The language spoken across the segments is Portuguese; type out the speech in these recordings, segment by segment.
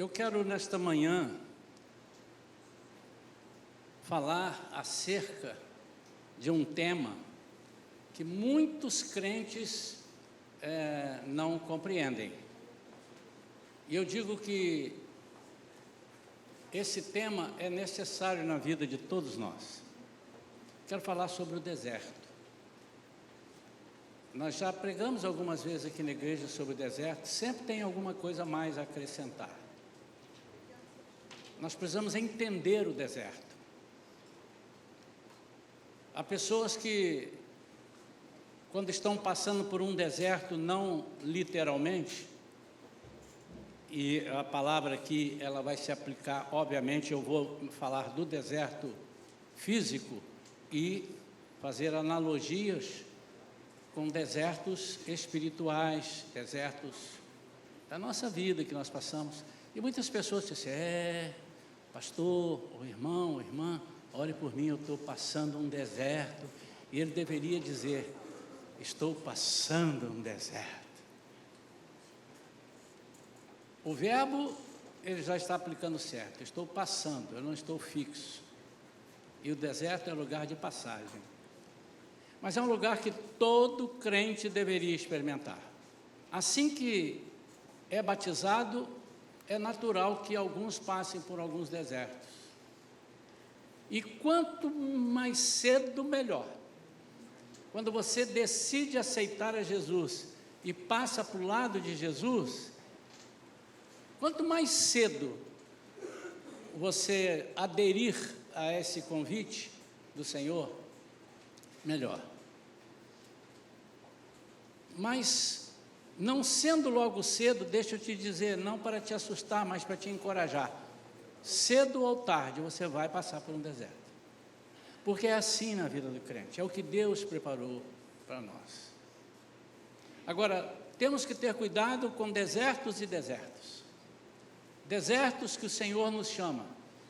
Eu quero nesta manhã falar acerca de um tema que muitos crentes não compreendem. E eu digo que esse tema é necessário na vida de todos nós. Quero falar sobre o deserto. Nós já pregamos algumas vezes aqui na igreja sobre o deserto, sempre tem alguma coisa a mais a acrescentar. Nós precisamos entender o deserto. Há pessoas que, quando estão passando por um deserto, não literalmente, e a palavra aqui, ela vai se aplicar, obviamente, eu vou falar do deserto físico e fazer analogias com desertos espirituais, desertos da nossa vida que nós passamos. E muitas pessoas dizem, pastor, ou irmão, ou irmã, ore por mim, eu estou passando um deserto. E ele deveria dizer, estou passando um deserto. O verbo, ele já está aplicando certo, estou passando, eu não estou fixo. E o deserto é lugar de passagem. Mas é um lugar que todo crente deveria experimentar. Assim que é batizado, é natural que alguns passem por alguns desertos. E quanto mais cedo, melhor. Quando você decide aceitar a Jesus e passa para o lado de Jesus, quanto mais cedo você aderir a esse convite do Senhor, melhor. Mas, não sendo logo cedo, deixa eu te dizer, não para te assustar, mas para te encorajar. Cedo ou tarde, você vai passar por um deserto. Porque é assim na vida do crente, é o que Deus preparou para nós. Agora, temos que ter cuidado com desertos e desertos. Desertos que o Senhor nos chama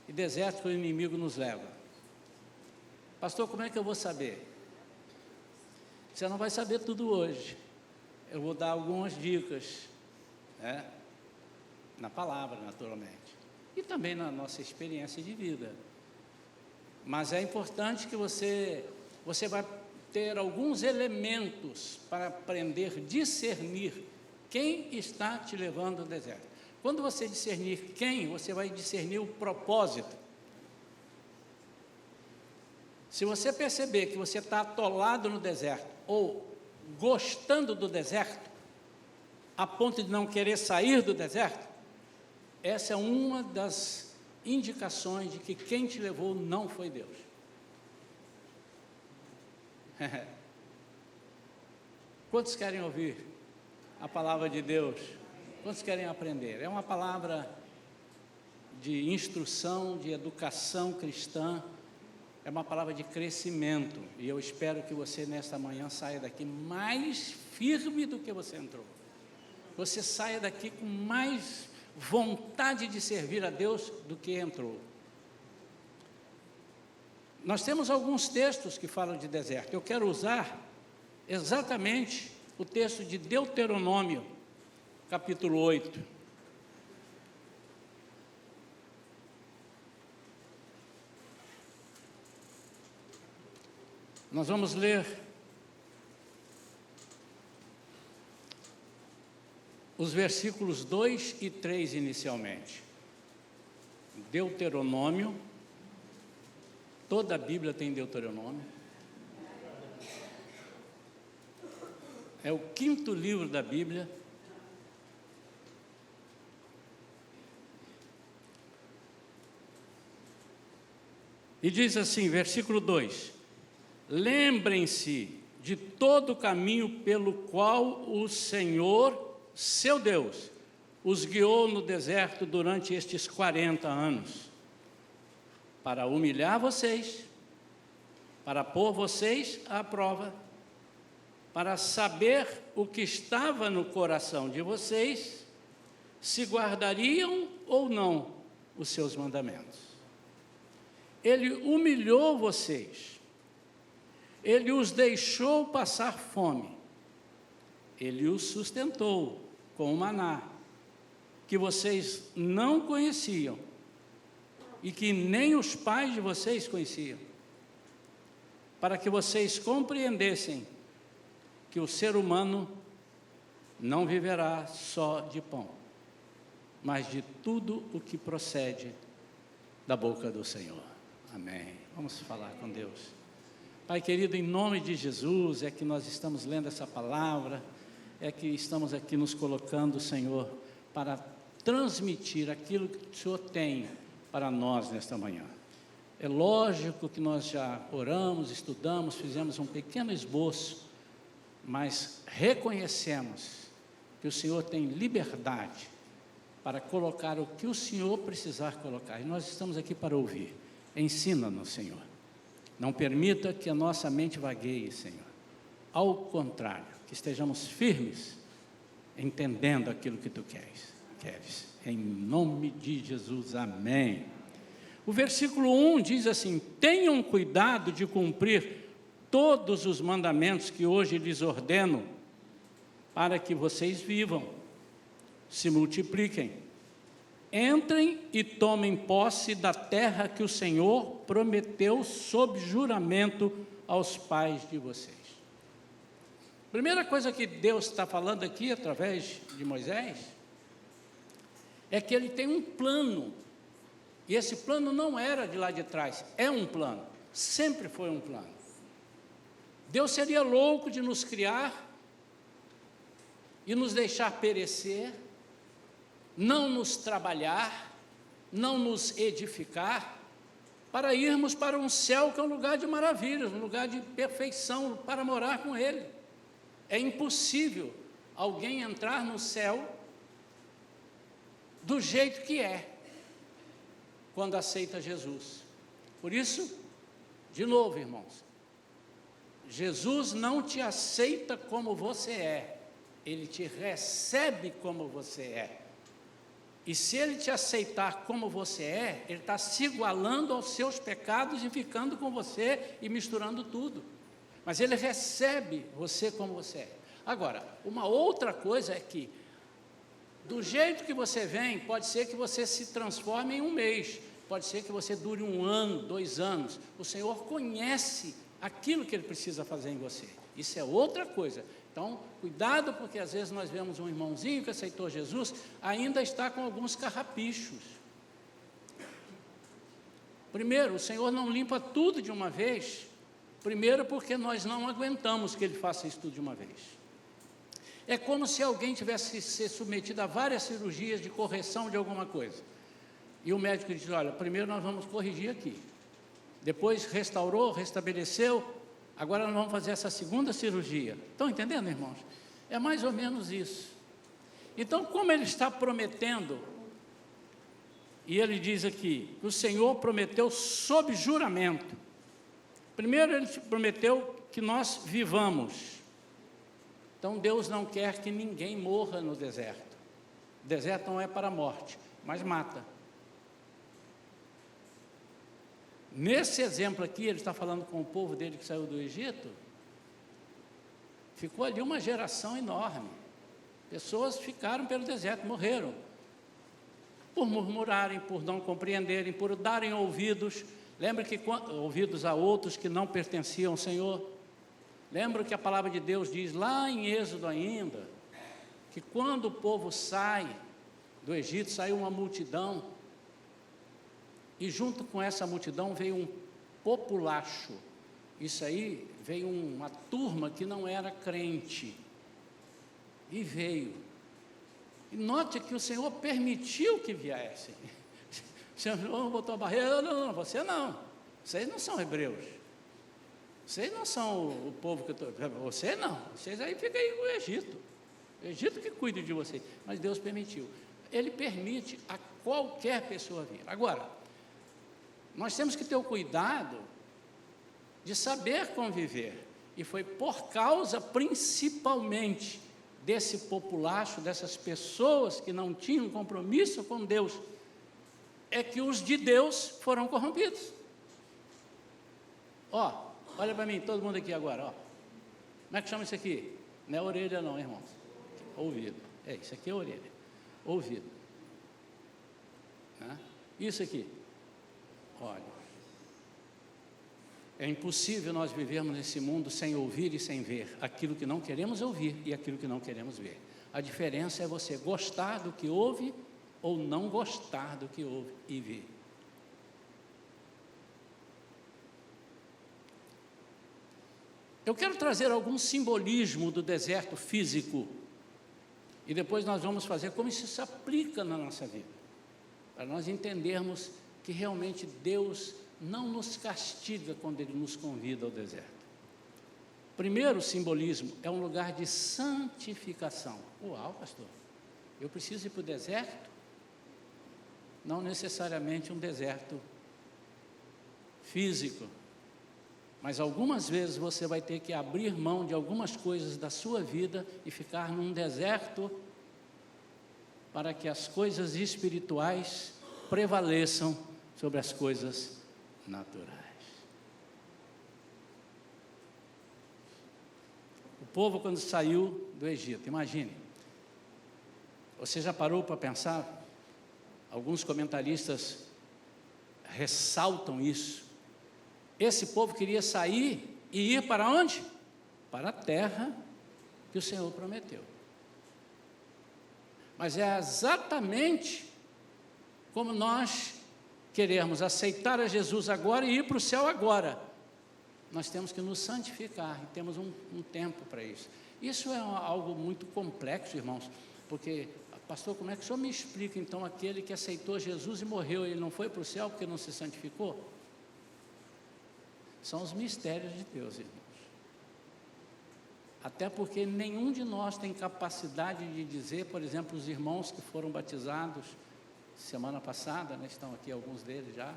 e desertos que o inimigo nos leva. Pastor, como é que eu vou saber? Você não vai saber tudo hoje. Eu vou dar algumas dicas, na palavra, naturalmente, e também na nossa experiência de vida. Mas é importante que você vai ter alguns elementos para aprender a discernir quem está te levando ao deserto. Quando você discernir quem, você vai discernir o propósito. Se você perceber que você está atolado no deserto, ou gostando do deserto, a ponto de não querer sair do deserto, essa é uma das indicações de que quem te levou não foi Deus. Quantos querem ouvir a palavra de Deus? Quantos querem aprender? É uma palavra de instrução, de educação cristã, é uma palavra de crescimento, e eu espero que você nesta manhã saia daqui mais firme do que você entrou. Você saia daqui com mais vontade de servir a Deus do que entrou. Nós temos alguns textos que falam de deserto. Eu quero usar exatamente o texto de Deuteronômio, capítulo 8. Nós vamos ler os versículos 2 e 3 inicialmente. Deuteronômio, toda a Bíblia tem Deuteronômio. É o 5º livro da Bíblia. E diz assim, versículo 2: lembrem-se de todo o caminho pelo qual o Senhor, seu Deus, os guiou no deserto durante estes 40 anos, para humilhar vocês, para pôr vocês à prova, para saber o que estava no coração de vocês, se guardariam ou não os seus mandamentos. Ele humilhou vocês, ele os deixou passar fome, ele os sustentou com o maná, que vocês não conheciam e que nem os pais de vocês conheciam, para que vocês compreendessem que o ser humano não viverá só de pão, mas de tudo o que procede da boca do Senhor. Amém. Vamos falar com Deus. Pai querido, em nome de Jesus, é que nós estamos lendo essa palavra, é que estamos aqui nos colocando, Senhor, para transmitir aquilo que o Senhor tem para nós nesta manhã. É lógico que nós já oramos, estudamos, fizemos um pequeno esboço, mas reconhecemos que o Senhor tem liberdade para colocar o que o Senhor precisar colocar, e nós estamos aqui para ouvir. Ensina-nos, Senhor. Não permita que a nossa mente vagueie, Senhor. Ao contrário, que estejamos firmes, entendendo aquilo que Tu queres. Em nome de Jesus, amém. O versículo 1 diz assim: tenham cuidado de cumprir todos os mandamentos que hoje lhes ordeno, para que vocês vivam, se multipliquem, entrem e tomem posse da terra que o Senhor prometeu sob juramento aos pais de vocês. Primeira coisa que Deus está falando aqui, através de Moisés, é que Ele tem um plano, e esse plano não era de lá de trás, é um plano, sempre foi um plano. Deus seria louco de nos criar e nos deixar perecer, não nos trabalhar, não nos edificar, para irmos para um céu que é um lugar de maravilhas, um lugar de perfeição, para morar com Ele. É impossível alguém entrar no céu do jeito que é, quando aceita Jesus. Por isso, de novo, irmãos, Jesus não te aceita como você é, Ele te recebe como você é. E se Ele te aceitar como você é, Ele está se igualando aos seus pecados e ficando com você e misturando tudo. Mas Ele recebe você como você é. Agora, uma outra coisa é que, do jeito que você vem, pode ser que você se transforme em um mês, pode ser que você dure 1 ano, 2 anos. O Senhor conhece aquilo que Ele precisa fazer em você. Isso é outra coisa. Então, cuidado, porque às vezes nós vemos um irmãozinho que aceitou Jesus, ainda está com alguns carrapichos. Primeiro, o Senhor não limpa tudo de uma vez. Primeiro, porque nós não aguentamos que Ele faça isso tudo de uma vez. É como se alguém tivesse se submetido a várias cirurgias de correção de alguma coisa. E o médico diz: olha, primeiro nós vamos corrigir aqui. Depois restaurou, restabeleceu. Agora nós vamos fazer essa segunda cirurgia. Estão entendendo, irmãos? É mais ou menos isso. Então, como Ele está prometendo, e Ele diz aqui, o Senhor prometeu sob juramento. Primeiro, Ele prometeu que nós vivamos. Então, Deus não quer que ninguém morra no deserto. O deserto não é para a morte, mas mata. Nesse exemplo aqui, Ele está falando com o povo dele que saiu do Egito. Ficou ali uma geração enorme. Pessoas ficaram pelo deserto, morreram. Por murmurarem, por não compreenderem, por darem ouvidos. Lembra que ouvidos a outros que não pertenciam ao Senhor. Lembra que a palavra de Deus diz lá em Êxodo ainda, que quando o povo sai do Egito, saiu uma multidão, e junto com essa multidão veio um populacho. Isso aí, veio uma turma que não era crente, e veio. E note que o Senhor permitiu que viessem. O Senhor botou a barreira: não, você não, vocês não são hebreus, vocês não são o povo que eu estou, você não, vocês aí ficam aí no Egito, o Egito que cuida de vocês. Mas Deus permitiu. Ele permite a qualquer pessoa vir. Agora, nós temos que ter o cuidado de saber conviver, e foi por causa, principalmente, desse populacho, dessas pessoas que não tinham compromisso com Deus, é que os de Deus foram corrompidos. Olha para mim, todo mundo aqui agora, como é que chama isso aqui? Não é orelha não, irmãos, ouvido, isso aqui é orelha, ouvido. né? Isso aqui, olha, é impossível nós vivermos nesse mundo sem ouvir e sem ver aquilo que não queremos ouvir e aquilo que não queremos ver. A diferença é você gostar do que ouve ou não gostar do que ouve e vê. Eu quero trazer algum simbolismo do deserto físico e depois nós vamos fazer como isso se aplica na nossa vida, para nós entendermos que realmente Deus não nos castiga quando Ele nos convida ao deserto. Primeiro simbolismo é um lugar de santificação. Uau, pastor, eu preciso ir para o deserto? Não necessariamente um deserto físico, mas algumas vezes você vai ter que abrir mão de algumas coisas da sua vida e ficar num deserto para que as coisas espirituais prevaleçam sobre as coisas naturais. O povo, quando saiu do Egito, imagine, você já parou para pensar? Alguns comentaristas ressaltam isso. Esse povo queria sair e ir para onde? Para a terra que o Senhor prometeu. Mas é exatamente como nós queremos aceitar a Jesus agora e ir para o céu agora. Nós temos que nos santificar e temos um tempo para isso. Isso é algo muito complexo, irmãos, porque, pastor, como é que o senhor me explica então aquele que aceitou Jesus e morreu, ele não foi para o céu porque não se santificou? São os mistérios de Deus, irmãos. Até porque nenhum de nós tem capacidade de dizer, por exemplo, os irmãos que foram batizados semana passada, né, estão aqui alguns deles já.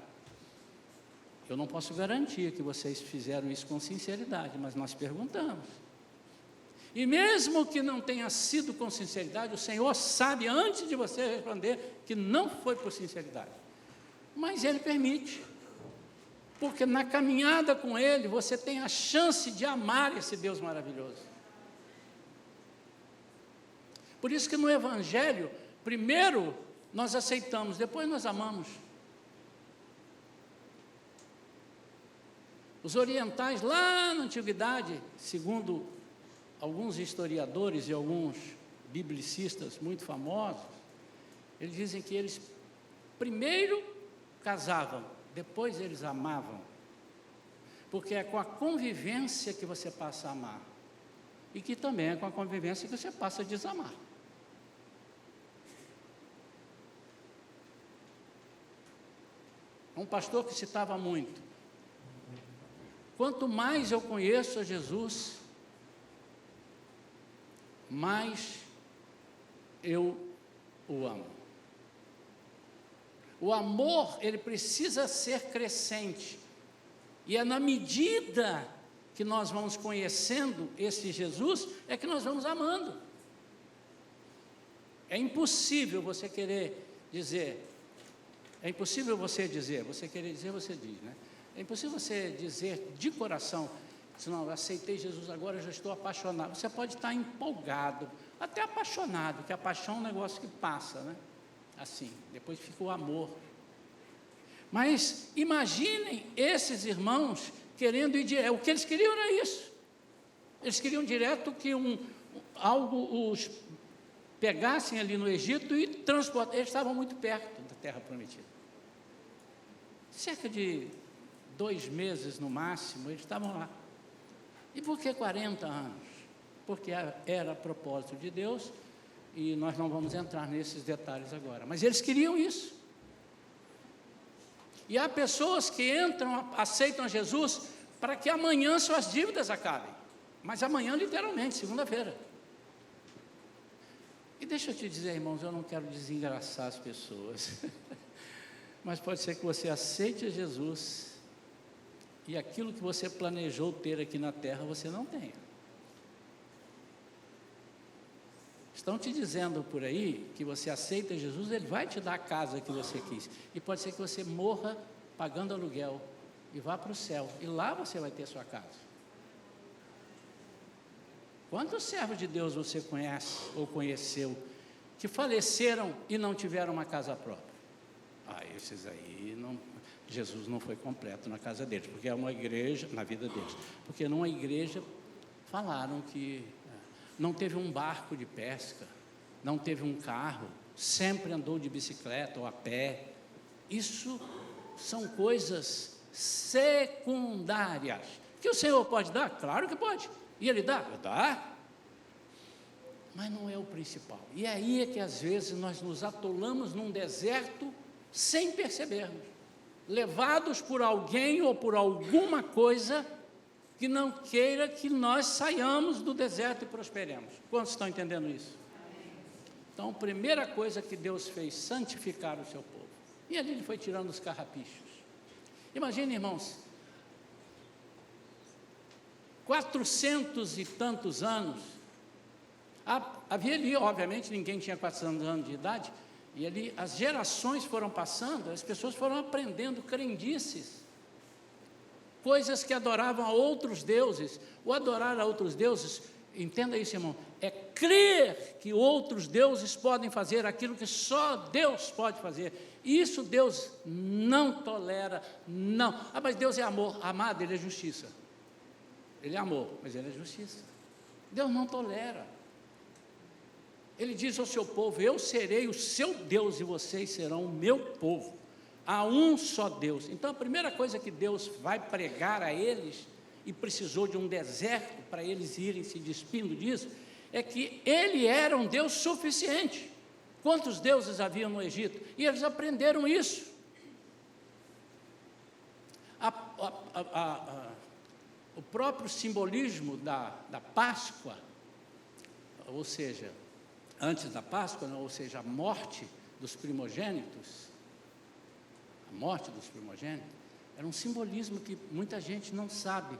Eu não posso garantir que vocês fizeram isso com sinceridade, mas nós perguntamos. E mesmo que não tenha sido com sinceridade, o Senhor sabe antes de você responder que não foi por sinceridade. Mas Ele permite. Porque na caminhada com Ele, você tem a chance de amar esse Deus maravilhoso. Por isso que no Evangelho, primeiro nós aceitamos, depois nós amamos. Os orientais, lá na antiguidade, segundo alguns historiadores e alguns biblicistas muito famosos, eles dizem que eles primeiro casavam, depois eles amavam, porque é com a convivência que você passa a amar, e que também é com a convivência que você passa a desamar. Um pastor que citava muito: quanto mais eu conheço a Jesus, mais eu o amo. O amor, ele precisa ser crescente, e é na medida que nós vamos conhecendo esse Jesus, é que nós vamos amando. É impossível você querer dizer, você querer dizer, você diz, né? É impossível você dizer de coração, se não, eu aceitei Jesus agora, eu já estou apaixonado. Você pode estar empolgado, até apaixonado, que a paixão é um negócio que passa, né? Assim, depois fica o amor. Mas imaginem esses irmãos querendo ir direto. O que eles queriam era isso. Eles queriam direto que algo os pegassem ali no Egito e transportassem. Eles estavam muito perto da terra prometida. Cerca de 2 meses no máximo, eles estavam lá. E por que 40 anos? Porque era propósito de Deus, e nós não vamos entrar nesses detalhes agora. Mas eles queriam isso. E há pessoas que aceitam Jesus para que amanhã suas dívidas acabem. Mas amanhã, literalmente, segunda-feira. E deixa eu te dizer, irmãos, eu não quero desengraçar as pessoas. Mas pode ser que você aceite Jesus e aquilo que você planejou ter aqui na terra, você não tenha. Estão te dizendo por aí que você aceita Jesus, Ele vai te dar a casa que você quis. E pode ser que você morra pagando aluguel e vá para o céu. E lá você vai ter sua casa. Quantos servos de Deus você conhece ou conheceu que faleceram e não tiveram uma casa própria? Esses aí, não, Jesus não foi completo na casa deles, porque é uma igreja, na vida deles, porque numa igreja falaram que não teve um barco de pesca, não teve um carro, sempre andou de bicicleta ou a pé. Isso são coisas secundárias, que o Senhor pode dar? Claro que pode, e Ele dá? Dá, mas não é o principal. E aí é que às vezes nós nos atolamos num deserto sem percebermos, levados por alguém ou por alguma coisa que não queira que nós saiamos do deserto e prosperemos. Quantos estão entendendo isso? Então, a primeira coisa que Deus fez, santificar o seu povo. E ali Ele foi tirando os carrapichos. Imagine, irmãos, 400 e tantos anos, havia ali, obviamente, ninguém tinha 400 anos de idade, e ali as gerações foram passando, as pessoas foram aprendendo crendices, coisas que adoravam a outros deuses. O adorar a outros deuses, entenda isso, irmão, é crer que outros deuses podem fazer aquilo que só Deus pode fazer. Isso Deus não tolera, não. Mas Deus é amor, amado, Ele é justiça. Ele é amor, mas Ele é justiça. Deus não tolera. Ele diz ao seu povo: eu serei o seu Deus e vocês serão o meu povo. Há um só Deus. Então a primeira coisa que Deus vai pregar a eles, e precisou de um deserto para eles irem se despindo disso, é que Ele era um Deus suficiente. Quantos deuses haviam no Egito? E eles aprenderam isso. O próprio simbolismo da Páscoa, ou seja, antes da Páscoa, ou seja, a morte dos primogênitos, era um simbolismo que muita gente não sabe.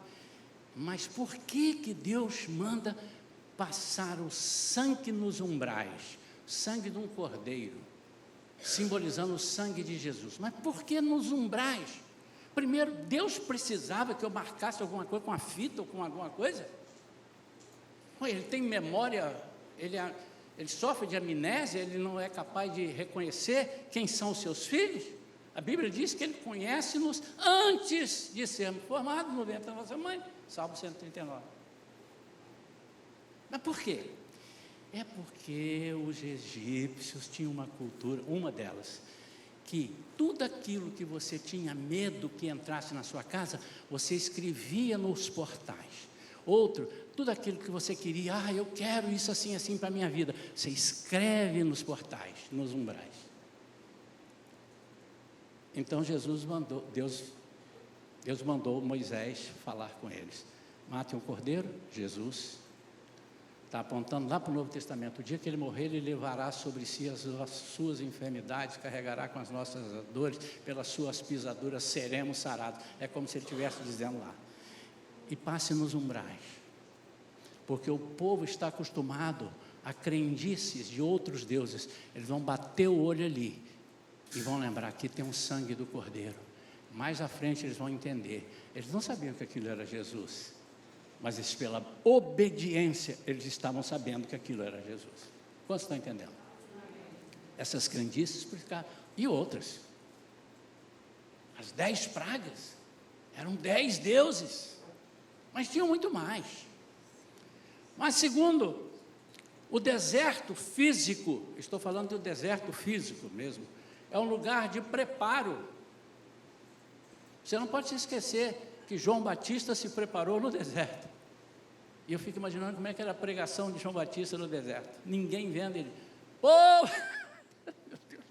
Mas por que Deus manda passar o sangue nos umbrais, sangue de um cordeiro, simbolizando o sangue de Jesus? Mas por que nos umbrais? Primeiro, Deus precisava que eu marcasse alguma coisa com a fita ou com alguma coisa? Ele tem memória, ele sofre de amnésia, ele não é capaz de reconhecer quem são os seus filhos? A Bíblia diz que Ele conhece-nos antes de sermos formados no ventre da nossa mãe. Salmo 139. Mas por quê? É porque os egípcios tinham uma cultura, uma delas, que tudo aquilo que você tinha medo que entrasse na sua casa, você escrevia nos portais. Outro, tudo aquilo que você queria, eu quero isso assim, assim para a minha vida, você escreve nos portais, nos umbrais. Então Deus mandou Moisés falar com eles. Matem um cordeiro, Jesus está apontando lá para o Novo Testamento. O dia que ele morrer, ele levará sobre si as suas enfermidades, carregará com as nossas dores, pelas suas pisaduras seremos sarados. É como se ele estivesse dizendo lá. E passe nos umbrais, porque o povo está acostumado a crendices de outros deuses. Eles vão bater o olho ali e vão lembrar que tem um sangue do cordeiro. Mais à frente eles vão entender. Eles não sabiam que aquilo era Jesus, mas eles, pela obediência, eles estavam sabendo que aquilo era Jesus. Quantos estão entendendo? Essas crendices explicaram. E outras. As 10 pragas eram 10 deuses, mas tinham muito mais. Mas segundo, o deserto físico, estou falando do deserto físico mesmo, é um lugar de preparo. Você não pode se esquecer que João Batista se preparou no deserto. E eu fico imaginando como é que era a pregação de João Batista no deserto. Ninguém vendo ele. Meu Deus,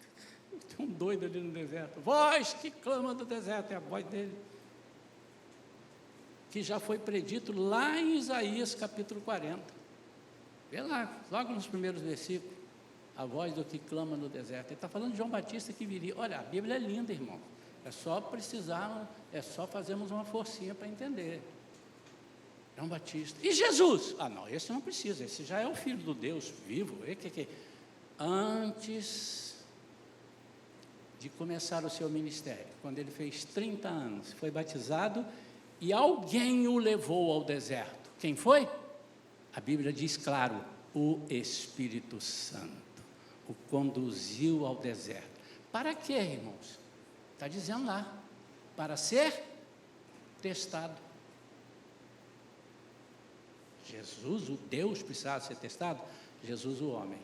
tem um doido ali no deserto. Voz que clama do deserto, é a voz dele. Que já foi predito lá em Isaías capítulo 40. Vê lá, logo nos primeiros versículos. A voz do que clama no deserto. Ele está falando de João Batista que viria. Olha, a Bíblia é linda, irmão. É só fazermos uma forcinha para entender. João Batista. E Jesus? Não, esse não precisa. Esse já é o Filho do Deus vivo. Antes de começar o seu ministério, quando ele fez 30 anos, foi batizado e alguém o levou ao deserto. Quem foi? A Bíblia diz claro, o Espírito Santo o conduziu ao deserto. Para quê, irmãos? Está dizendo lá, para ser testado. Jesus, o Deus, precisava ser testado? Jesus, o homem.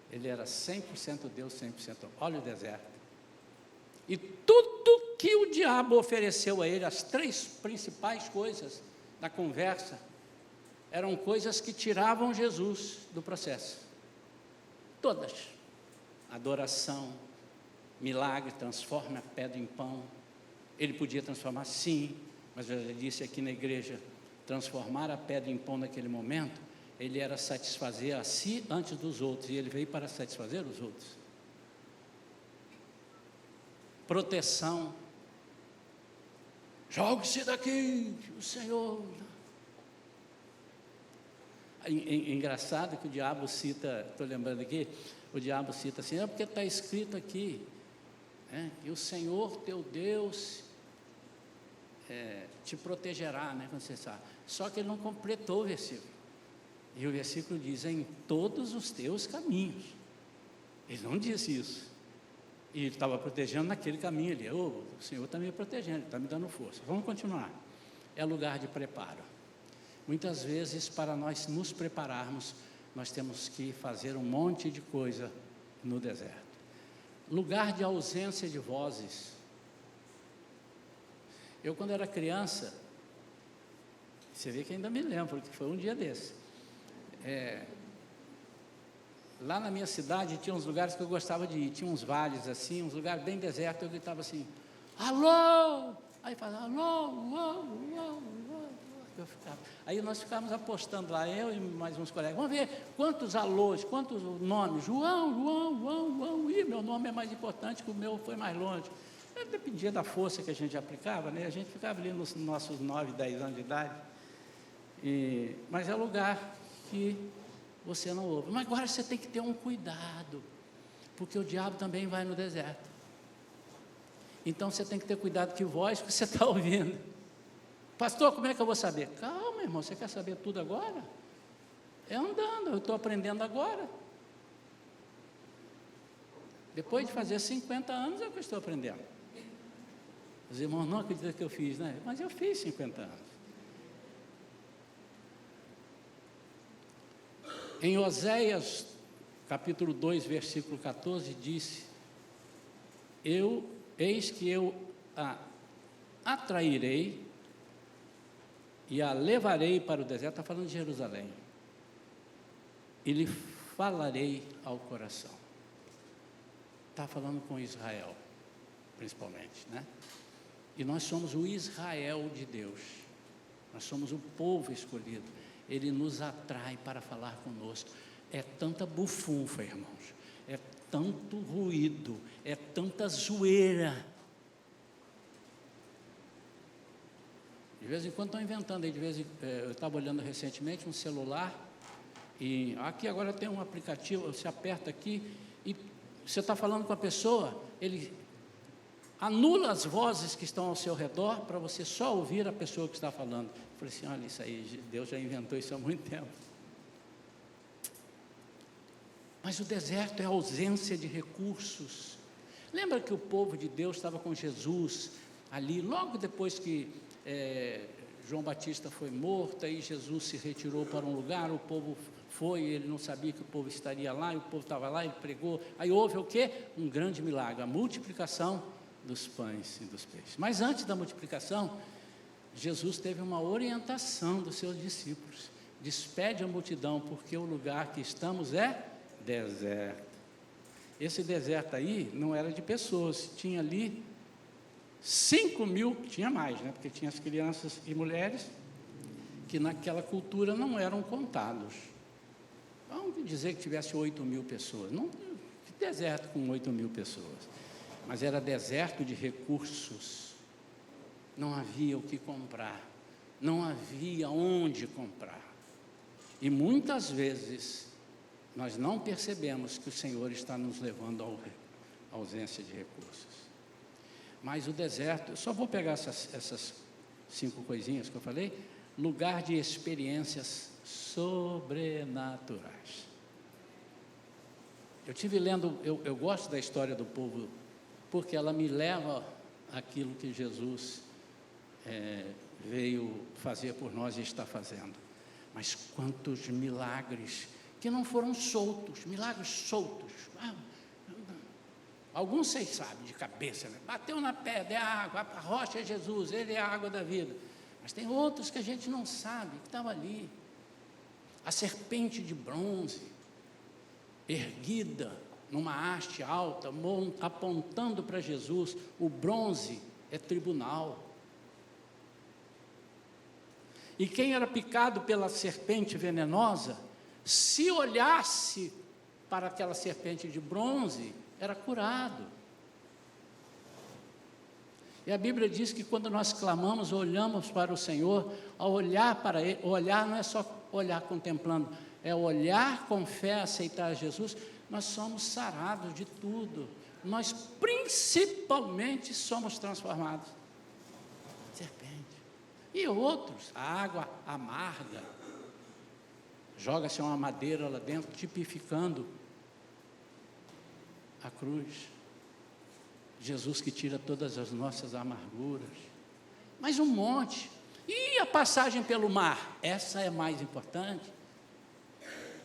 Ele era 100% Deus, 100% homem. Olha o deserto. E tudo que o diabo ofereceu a ele, as 3 principais coisas da conversa, eram coisas que tiravam Jesus do processo. Todas. Adoração, milagre, transforma a pedra em pão. Ele podia transformar, sim, mas eu já disse aqui na igreja, transformar a pedra em pão naquele momento, ele era satisfazer a si antes dos outros, e ele veio para satisfazer os outros. Proteção. Jogue-se daqui, o Senhor. Engraçado que o diabo cita, estou lembrando aqui, o diabo cita assim, porque está escrito aqui, que o Senhor teu Deus te protegerá, quando você sabe. Só que ele não completou o versículo. E o versículo diz, em todos os teus caminhos. Ele não disse isso. E ele estava protegendo naquele caminho ali. O Senhor está me protegendo, Ele está me dando força. Vamos continuar. É lugar de preparo. Muitas vezes, para nós nos prepararmos, nós temos que fazer um monte de coisa no deserto. Lugar de ausência de vozes. Eu, quando era criança, você vê que ainda me lembro, porque foi um dia desse. Lá na minha cidade tinha uns lugares que eu gostava de ir, tinha uns vales assim, uns lugares bem desertos, eu gritava assim, alô! Aí falava, alô, eu ficava. Aí nós ficávamos apostando lá, eu e mais uns colegas, vamos ver quantos alôs, quantos nomes, João, e meu nome é mais importante que o meu foi mais longe. Dependia da força que a gente aplicava, a gente ficava ali nos nossos 9, 10 anos de idade, mas é lugar que você não ouve. Mas agora você tem que ter um cuidado, porque o diabo também vai no deserto. Então você tem que ter cuidado que voz que você está ouvindo. Pastor, como é que eu vou saber? Calma, irmão, você quer saber tudo agora? É andando, eu estou aprendendo agora. Depois de fazer 50 anos é o que eu estou aprendendo. Os irmãos não acreditam que eu fiz, mas eu fiz 50 anos. Em Oséias, capítulo 2, versículo 14, disse, eis que eu a atrairei e a levarei para o deserto, está falando de Jerusalém, e lhe falarei ao coração. Está falando com Israel, principalmente, E nós somos o Israel de Deus, nós somos o povo escolhido. Ele nos atrai para falar conosco. É tanta bufunfa, irmãos, é tanto ruído, é tanta zoeira. De vez em quando estão inventando aí, eu estava olhando recentemente um celular, e aqui agora tem um aplicativo, você aperta aqui, e você está falando com a pessoa, ele anula as vozes que estão ao seu redor, para você só ouvir a pessoa que está falando. Eu falei assim, olha isso aí, Deus já inventou isso há muito tempo. Mas o deserto é a ausência de recursos. Lembra que o povo de Deus estava com Jesus ali, logo depois que João Batista foi morto, aí Jesus se retirou para um lugar, o povo foi, ele não sabia que o povo estaria lá, e o povo estava lá, ele pregou, aí houve o quê? Um grande milagre, a multiplicação dos pães e dos peixes. Mas antes da multiplicação, Jesus teve uma orientação dos seus discípulos, despede a multidão, porque o lugar que estamos é deserto. Esse deserto aí não era de pessoas, tinha ali 5.000, tinha mais, porque tinha as crianças e mulheres, que naquela cultura não eram contados. Vamos dizer que tivesse 8.000 pessoas, não, que deserto com 8.000 pessoas, mas era deserto de recursos, não havia o que comprar, não havia onde comprar, e muitas vezes nós não percebemos que o Senhor está nos levando à ausência de recursos. Mas o deserto, eu só vou pegar essas 5 coisinhas que eu falei, lugar de experiências sobrenaturais. Eu tive lendo, eu gosto da história do povo, porque ela me leva àquilo que Jesus veio fazer por nós e está fazendo. Mas quantos milagres que não foram soltos, milagres soltos. Alguns vocês sabem de cabeça, né? Bateu na pedra, é água, a rocha é Jesus, Ele é a água da vida. Mas tem outros que a gente não sabe, que estavam ali. A serpente de bronze, erguida numa haste alta, apontando para Jesus. O bronze é tribunal. E quem era picado pela serpente venenosa, se olhasse para aquela serpente de bronze, era curado. E a Bíblia diz que quando nós clamamos, olhamos para o Senhor, ao olhar para Ele, olhar não é só olhar contemplando, é olhar com fé, aceitar Jesus, nós somos sarados de tudo. Nós principalmente somos transformados. Serpente. E outros, a água amarga, joga-se uma madeira lá dentro, tipificando a cruz. Jesus que tira todas as nossas amarguras. Mas um monte. E a passagem pelo mar? Essa é mais importante.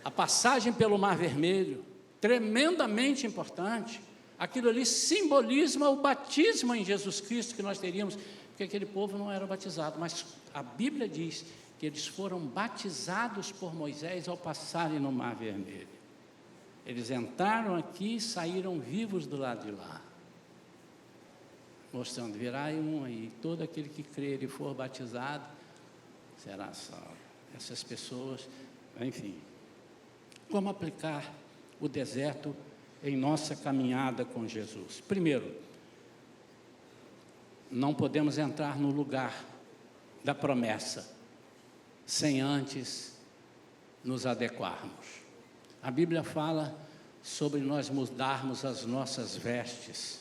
A passagem pelo Mar Vermelho, tremendamente importante. Aquilo ali simboliza o batismo em Jesus Cristo que nós teríamos, porque aquele povo não era batizado, mas a Bíblia diz que eles foram batizados por Moisés ao passarem no Mar Vermelho. Eles entraram aqui e saíram vivos do lado de lá, mostrando, virá aí, todo aquele que crer e for batizado, será salvo. Essas pessoas, enfim. Como aplicar o deserto em nossa caminhada com Jesus? Primeiro, não podemos entrar no lugar da promessa sem antes nos adequarmos. A Bíblia fala sobre nós mudarmos as nossas vestes.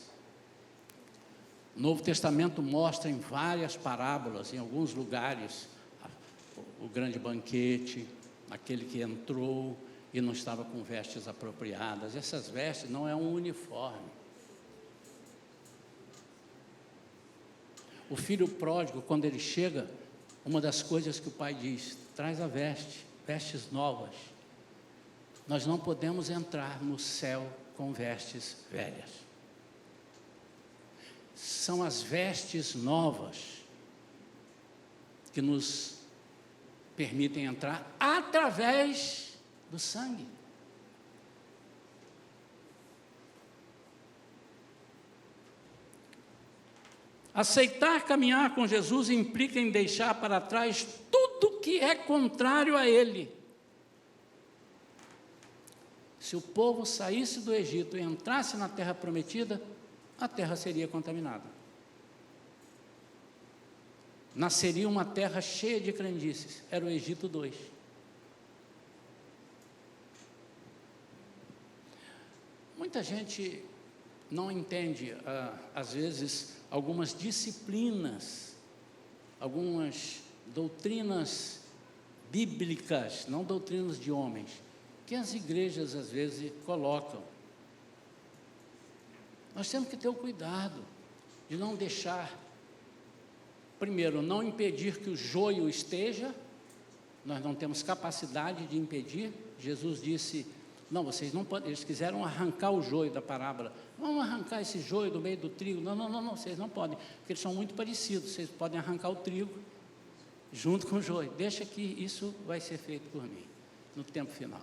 O Novo Testamento mostra em várias parábolas, em alguns lugares, o grande banquete, aquele que entrou e não estava com vestes apropriadas. Essas vestes não é um uniforme. O filho pródigo, quando ele chega, uma das coisas que o pai diz, traz a vestes novas. Nós não podemos entrar no céu com vestes velhas. São as vestes novas que nos permitem entrar através do sangue. Aceitar caminhar com Jesus implica em deixar para trás tudo que é contrário a Ele. Se o povo saísse do Egito e entrasse na terra prometida, a terra seria contaminada. Nasceria uma terra cheia de crendices. Era o Egito 2. Muita gente não entende, às vezes, algumas disciplinas, algumas doutrinas bíblicas, não doutrinas de homens, que as igrejas às vezes colocam. Nós temos que ter o cuidado de não deixar, primeiro, não impedir que o joio esteja, nós não temos capacidade de impedir. Jesus disse, não, vocês não podem, eles quiseram arrancar o joio da parábola, vamos arrancar esse joio do meio do trigo, não, vocês não podem, porque eles são muito parecidos, vocês podem arrancar o trigo junto com o joio, deixa que isso vai ser feito por mim, no tempo final.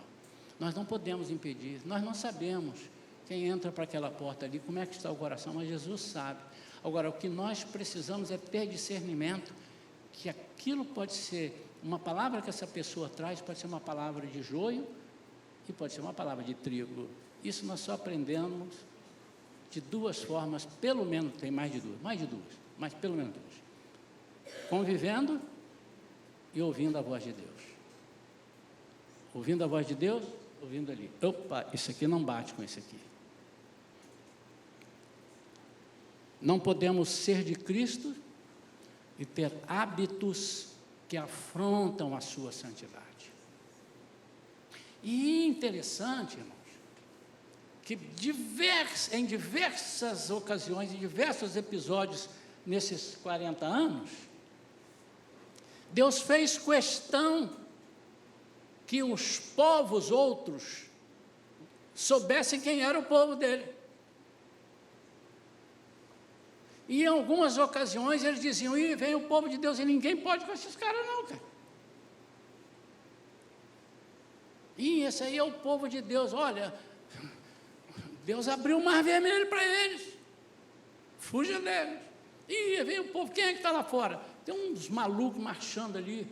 Nós não podemos impedir, nós não sabemos quem entra para aquela porta ali, como é que está o coração, mas Jesus sabe. Agora, o que nós precisamos é ter discernimento, que aquilo pode ser, uma palavra que essa pessoa traz, pode ser uma palavra de joio, e pode ser uma palavra de trigo. Isso nós só aprendemos de duas formas, pelo menos, tem mais de duas, mas pelo menos duas. Convivendo e ouvindo a voz de Deus. Ouvindo a voz de Deus, ouvindo ali. Opa, isso aqui não bate com esse aqui. Não podemos ser de Cristo e ter hábitos que afrontam a sua santidade. E interessante, irmãos, que em diversas ocasiões, em diversos episódios, nesses 40 anos, Deus fez questão que os povos outros soubessem quem era o povo dele. E em algumas ocasiões eles diziam, e vem o povo de Deus, e ninguém pode com esses caras não, cara. E esse aí é o povo de Deus, olha, Deus abriu o mar vermelho para eles, fuja deles. E vem o povo, quem é que está lá fora? Tem uns malucos marchando ali,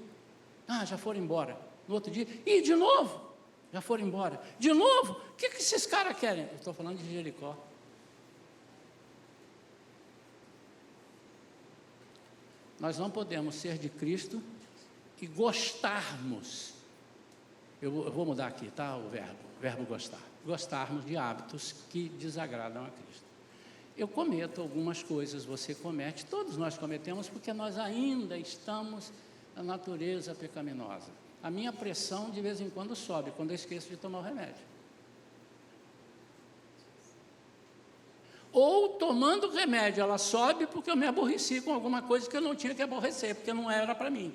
já foram embora. No outro dia, e de novo, já foram embora. De novo, o que esses caras querem? Eu estou falando de Jericó. Nós não podemos ser de Cristo e gostarmos. Eu vou mudar aqui, tá? O verbo gostar. Gostarmos de hábitos que desagradam a Cristo. Eu cometo algumas coisas, você comete, todos nós cometemos, porque nós ainda estamos na natureza pecaminosa. A minha pressão de vez em quando sobe, quando eu esqueço de tomar o remédio. Ou tomando o remédio, ela sobe porque eu me aborreci com alguma coisa que eu não tinha que aborrecer, porque não era para mim.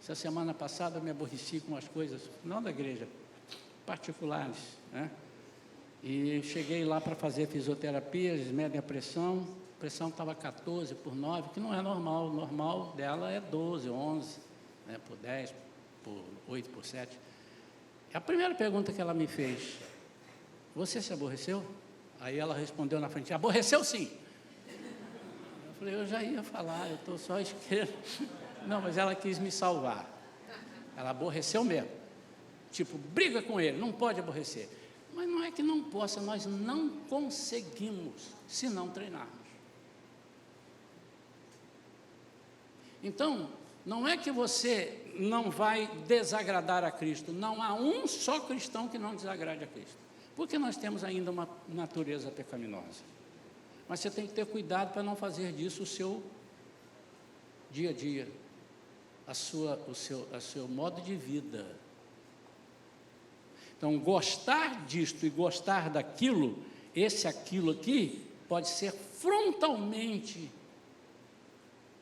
Essa semana passada eu me aborreci com as coisas, não da igreja, particulares, né? E cheguei lá para fazer fisioterapia, eles medem a pressão estava 14/9, que não é normal, o normal dela é 12, 11, né, por 10, por 8, por 7. A primeira pergunta que ela me fez, você se aborreceu? Aí ela respondeu na frente, aborreceu sim. Eu falei, eu já ia falar, eu estou só esquerdo. Não, mas ela quis me salvar. Ela aborreceu mesmo. Tipo, briga com ele, não pode aborrecer. Mas não é que não possa, nós não conseguimos se não treinarmos. Então, não é que você não vai desagradar a Cristo, não há um só cristão que não desagrade a Cristo, porque nós temos ainda uma natureza pecaminosa. Mas você tem que ter cuidado para não fazer disso o seu dia a dia, o seu modo de vida. Então, gostar disto e gostar daquilo, aquilo aqui, pode ser frontalmente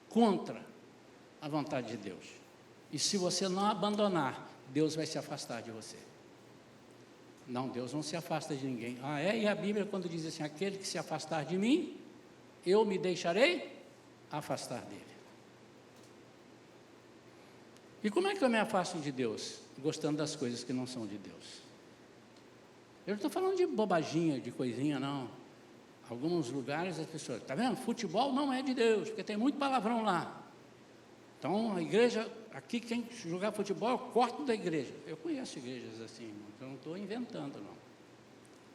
contra a vontade de Deus. E se você não abandonar, Deus vai se afastar de você. Não, Deus não se afasta de ninguém. E a Bíblia quando diz assim, aquele que se afastar de mim, eu me deixarei afastar dele. E como é que eu me afasto de Deus? Gostando das coisas que não são de Deus. Eu não estou falando de bobaginha, de coisinha, não. Alguns lugares as pessoas, está vendo? Futebol não é de Deus, porque tem muito palavrão lá. Então, a igreja, aqui quem jogar futebol, eu corto da igreja. Eu conheço igrejas assim, eu não estou inventando, não.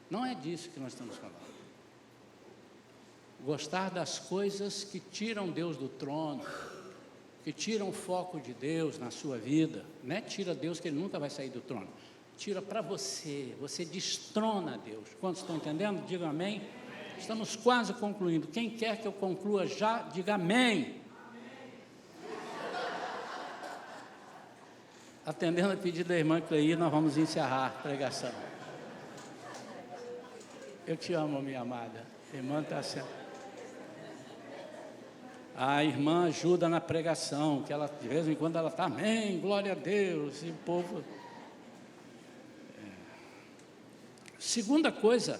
Não é disso que nós estamos falando. Gostar das coisas que tiram Deus do trono, que tiram o foco de Deus na sua vida, não é tira Deus que Ele nunca vai sair do trono, tira para você destrona Deus. Quantos estão entendendo? Digam amém. Estamos quase concluindo. Quem quer que eu conclua já, diga amém. Atendendo a pedido da irmã Cleí, nós vamos encerrar a pregação. Eu te amo, minha amada. A irmã está sendo. A irmã ajuda na pregação, que ela, de vez em quando, ela está, amém, glória a Deus, e o povo. Segunda coisa,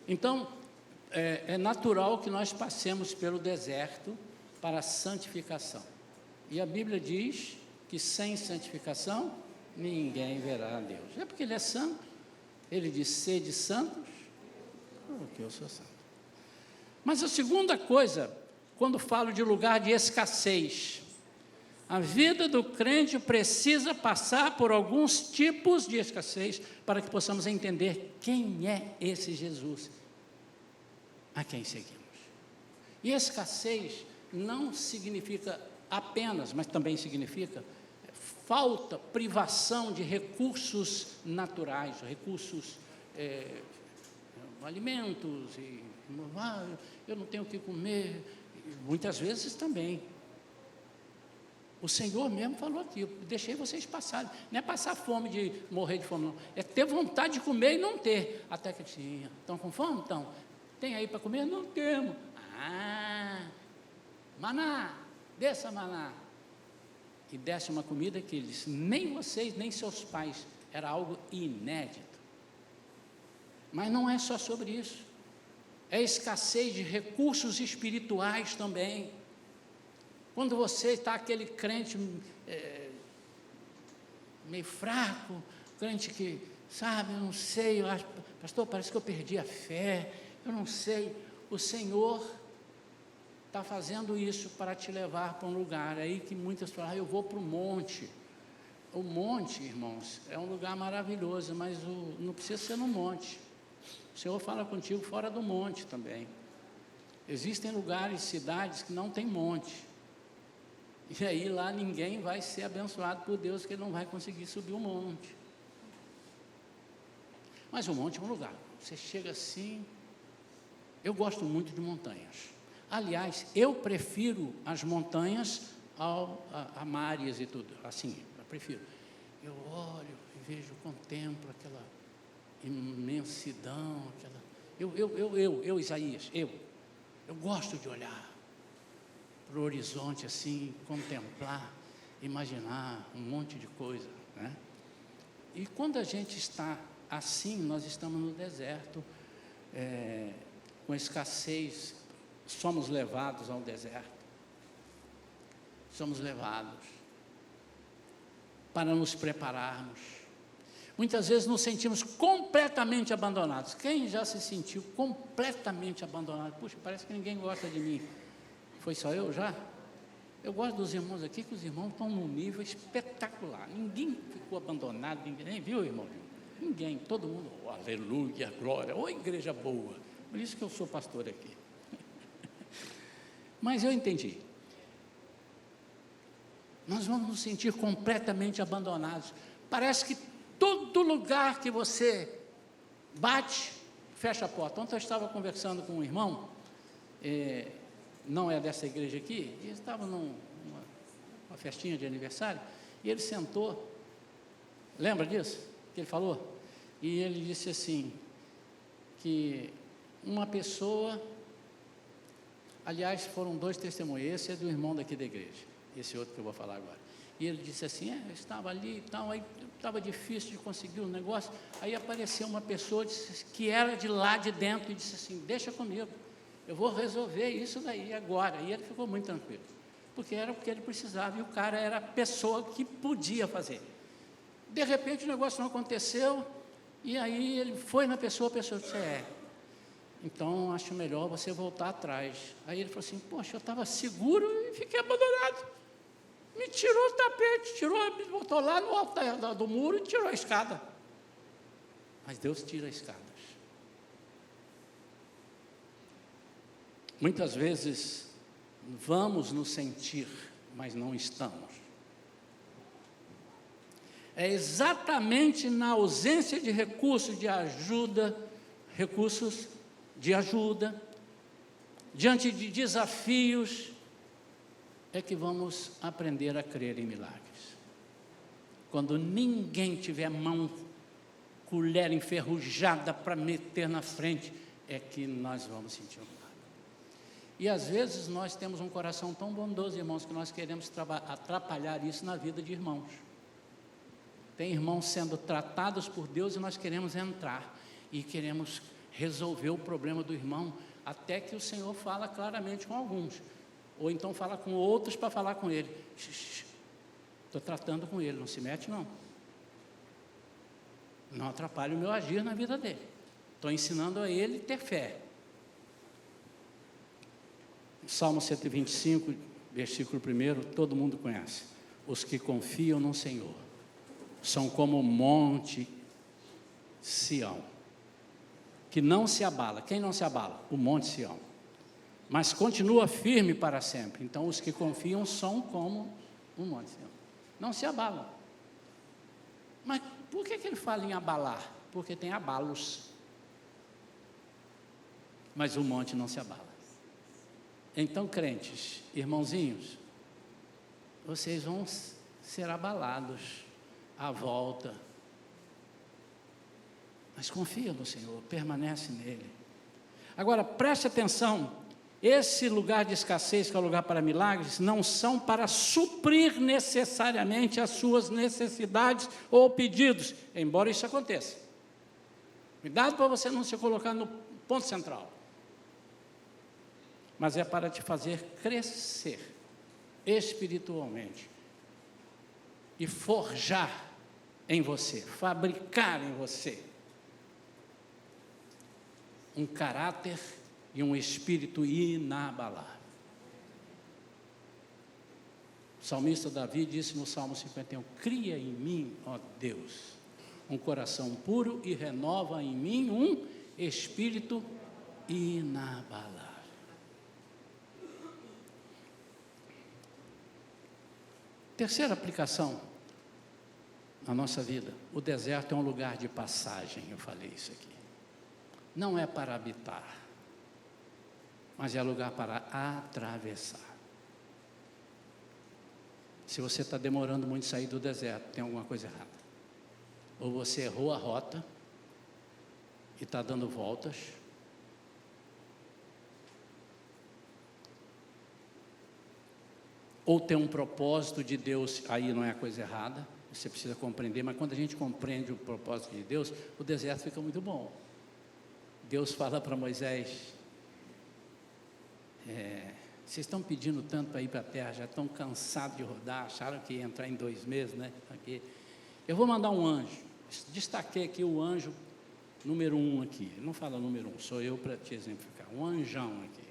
então, é natural que nós passemos pelo deserto para a santificação. E a Bíblia diz que sem santificação ninguém verá a Deus. É porque Ele é santo. Ele diz, sede santos, porque eu sou santo. Mas a segunda coisa, quando falo de lugar de escassez, a vida do crente precisa passar por alguns tipos de escassez para que possamos entender quem é esse Jesus a quem seguimos. E escassez não significa apenas, mas também significa falta, privação de recursos naturais, recursos, alimentos, eu não tenho o que comer, muitas vezes também. O Senhor mesmo falou aqui, eu deixei vocês passarem. Não é passar fome de morrer de fome, não. É ter vontade de comer e não ter. Até que tinha. Estão com fome? Então, tem aí para comer? Não temos. Maná, desça maná. E desce uma comida que eles, nem vocês, nem seus pais, era algo inédito. Mas não é só sobre isso. É escassez de recursos espirituais também. Quando você está aquele crente meio fraco, crente que, sabe, eu não sei, eu acho, pastor, parece que eu perdi a fé, eu não sei. O Senhor está fazendo isso para te levar para um lugar aí que muitas falam, eu vou para o monte. O monte, irmãos, é um lugar maravilhoso, mas não precisa ser no monte. O Senhor fala contigo fora do monte também. Existem lugares, cidades que não tem monte. E aí lá ninguém vai ser abençoado por Deus, que ele não vai conseguir subir o monte. Mas o monte é um lugar. Você chega assim. Eu gosto muito de montanhas. Aliás, eu prefiro as montanhas a mares e tudo. Assim, eu prefiro. Eu olho e vejo, contemplo aquela imensidão, Isaías, eu gosto de olhar para o horizonte assim, contemplar, imaginar um monte de coisa, né? E quando a gente está assim, nós estamos no deserto, com escassez, somos levados ao deserto, somos levados para nos prepararmos. Muitas vezes nos sentimos completamente abandonados. Quem já se sentiu completamente abandonado? Puxa, parece que ninguém gosta de mim. Foi só eu já? Eu gosto dos irmãos aqui, que os irmãos estão num nível espetacular. Ninguém ficou abandonado, ninguém, nem viu, irmão? Ninguém, todo mundo, oh, aleluia, glória, ô igreja boa. Por isso que eu sou pastor aqui. Mas eu entendi. Nós vamos nos sentir completamente abandonados. Parece que todo lugar que você bate, fecha a porta. Ontem eu estava conversando com um irmão, não é dessa igreja aqui, ele estava numa festinha de aniversário, e ele sentou, lembra disso? Que ele falou? E ele disse assim, que uma pessoa, aliás, foram 2 testemunhos, esse é do irmão daqui da igreja, esse outro que eu vou falar agora. E ele disse assim, eu estava ali e tal, aí estava difícil de conseguir um negócio, aí apareceu uma pessoa que era de lá de dentro e disse assim, deixa comigo, eu vou resolver isso daí agora. E ele ficou muito tranquilo, porque era o que ele precisava, e o cara era a pessoa que podia fazer. De repente o negócio não aconteceu, e aí ele foi na pessoa, a pessoa disse, então acho melhor você voltar atrás. Aí ele falou assim, poxa, eu estava seguro e fiquei abandonado. Me tirou o tapete, me botou lá no alto do muro e tirou a escada. Mas Deus tira escadas. Muitas vezes vamos nos sentir, mas não estamos. É exatamente na ausência de recursos de ajuda, diante de desafios, é que vamos aprender a crer em milagres. Quando ninguém tiver colher enferrujada para meter na frente, é que nós vamos sentir um milagre. E às vezes nós temos um coração tão bondoso, irmãos, que nós queremos atrapalhar isso na vida de irmãos. Tem irmãos sendo tratados por Deus e nós queremos entrar e queremos resolver o problema do irmão, até que o Senhor fala claramente com alguns, ou então fala com outros para falar com ele. Estou tratando com ele, não se mete não. Não atrapalhe o meu agir na vida dele. Estou ensinando a ele ter fé. Salmo 125, versículo 1, todo mundo conhece. Os que confiam no Senhor são como o monte Sião, que não se abala. Quem não se abala? O monte Sião. Mas continua firme para sempre. Então, os que confiam são como o monte Sião. Não se abalam. Mas por que ele fala em abalar? Porque tem abalos. Mas o monte não se abala. Então, crentes, irmãozinhos, vocês vão ser abalados à volta. Mas confia no Senhor, permanece nele. Agora, preste atenção, esse lugar de escassez, que é o lugar para milagres, não são para suprir necessariamente as suas necessidades ou pedidos, embora isso aconteça. Cuidado para você não se colocar no ponto central. Mas é para te fazer crescer espiritualmente e forjar em você, fabricar em você um caráter e um espírito inabalável. O salmista Davi disse no Salmo 51, cria em mim, ó Deus, um coração puro e renova em mim um espírito inabalável. Terceira aplicação na nossa vida, o deserto é um lugar de passagem, eu falei isso aqui. Não é para habitar, mas é lugar para atravessar. Se você está demorando muito sair do deserto, tem alguma coisa errada. Ou você errou a rota e está dando voltas, ou tem um propósito de Deus, aí não é a coisa errada, você precisa compreender, mas quando a gente compreende o propósito de Deus, o deserto fica muito bom. Deus fala para Moisés, vocês estão pedindo tanto para ir para a terra, já estão cansados de rodar, acharam que ia entrar em 2 meses, né? Aqui. Eu vou mandar um anjo, destaquei aqui o anjo número 1 aqui, não fala número 1, sou eu para te exemplificar, um anjão aqui.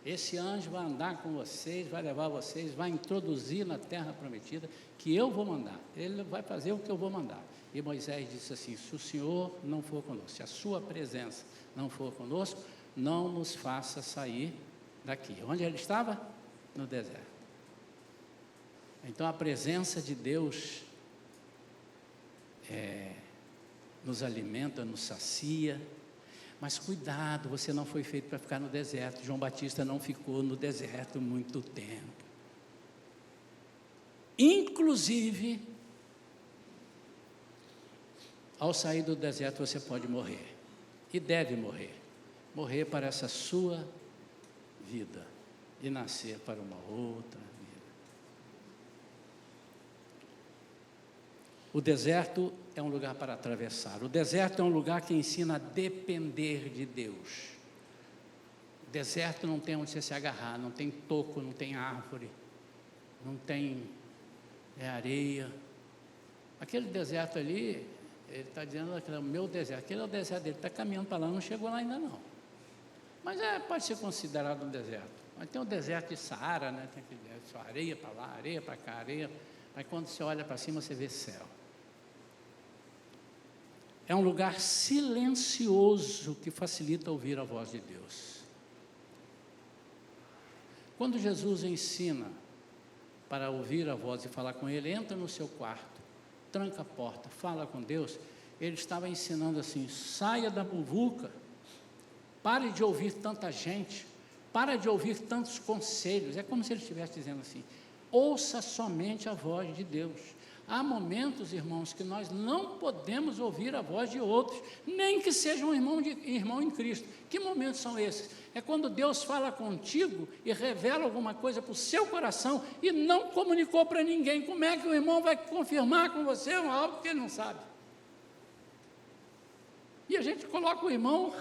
Esse anjo vai andar com vocês, vai levar vocês, vai introduzir na terra prometida, que eu vou mandar, ele vai fazer o que eu vou mandar. E Moisés disse assim, se o Senhor não for conosco, se a sua presença não for conosco, não nos faça sair daqui. Onde ele estava? No deserto. Então a presença de Deus nos alimenta, nos sacia, mas cuidado, você não foi feito para ficar no deserto. João Batista não ficou no deserto muito tempo. Inclusive, ao sair do deserto você pode morrer, e deve morrer. Morrer para essa sua vida e nascer para uma outra vida. O deserto é um lugar para atravessar. O deserto é um lugar que ensina a depender de Deus. O deserto não tem onde você se agarrar, não tem toco, não tem árvore, não tem areia. Aquele deserto ali, ele está dizendo que é o meu deserto, aquele é o deserto dele, está caminhando para lá, não chegou lá ainda não. Mas pode ser considerado um deserto. Mas tem o deserto de Saara, né? Tem aquele deserto, só areia para lá, areia para cá, areia. Mas quando você olha para cima, você vê céu. É um lugar silencioso que facilita ouvir a voz de Deus. Quando Jesus ensina para ouvir a voz e falar com Ele, entra no seu quarto, tranca a porta, fala com Deus, Ele estava ensinando assim, saia da muvuca, pare de ouvir tanta gente, para de ouvir tantos conselhos. É como se Ele estivesse dizendo assim, ouça somente a voz de Deus. Há momentos, irmãos, que nós não podemos ouvir a voz de outros, nem que seja um irmão em Cristo. Que momentos são esses? É quando Deus fala contigo e revela alguma coisa para o seu coração e não comunicou para ninguém. Como é que o irmão vai confirmar com você algo que ele não sabe? E a gente coloca o irmão,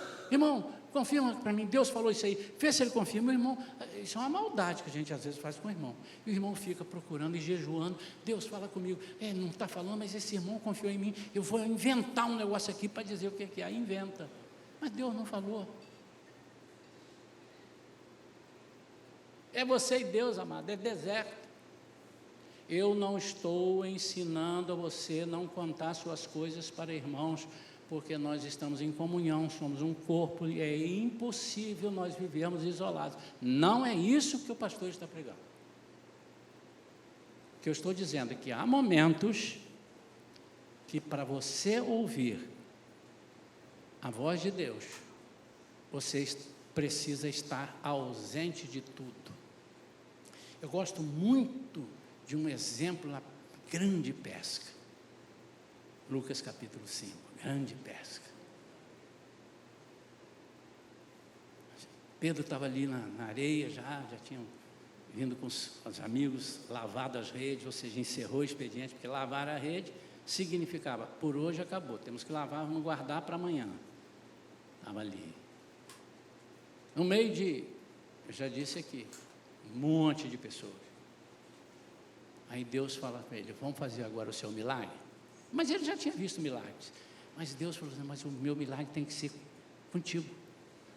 confirma para mim, Deus falou isso aí, vê se ele confirma, o irmão, isso é uma maldade que a gente às vezes faz com o irmão, e o irmão fica procurando e jejuando, Deus fala comigo, não está falando, mas esse irmão confiou em mim, eu vou inventar um negócio aqui para dizer o que é, aí inventa, mas Deus não falou. É você e Deus, amado, é deserto. Eu não estou ensinando a você não contar suas coisas para irmãos, porque nós estamos em comunhão, somos um corpo e é impossível nós vivermos isolados. Não é isso que o pastor está pregando. O que eu estou dizendo é que há momentos que para você ouvir a voz de Deus, você precisa estar ausente de tudo. Eu gosto muito de um exemplo na grande pesca. Lucas capítulo 5, grande pesca. Pedro estava ali na areia, já tinham vindo com os amigos, lavado as redes, ou seja, encerrou o expediente, porque lavar a rede significava, por hoje acabou, temos que lavar, vamos guardar para amanhã. Estava ali. No meio de, eu já disse aqui, um monte de pessoas. Aí Deus fala para ele, vamos fazer agora o seu milagre? Mas ele já tinha visto milagres. Mas Deus falou assim, mas o meu milagre tem que ser contigo.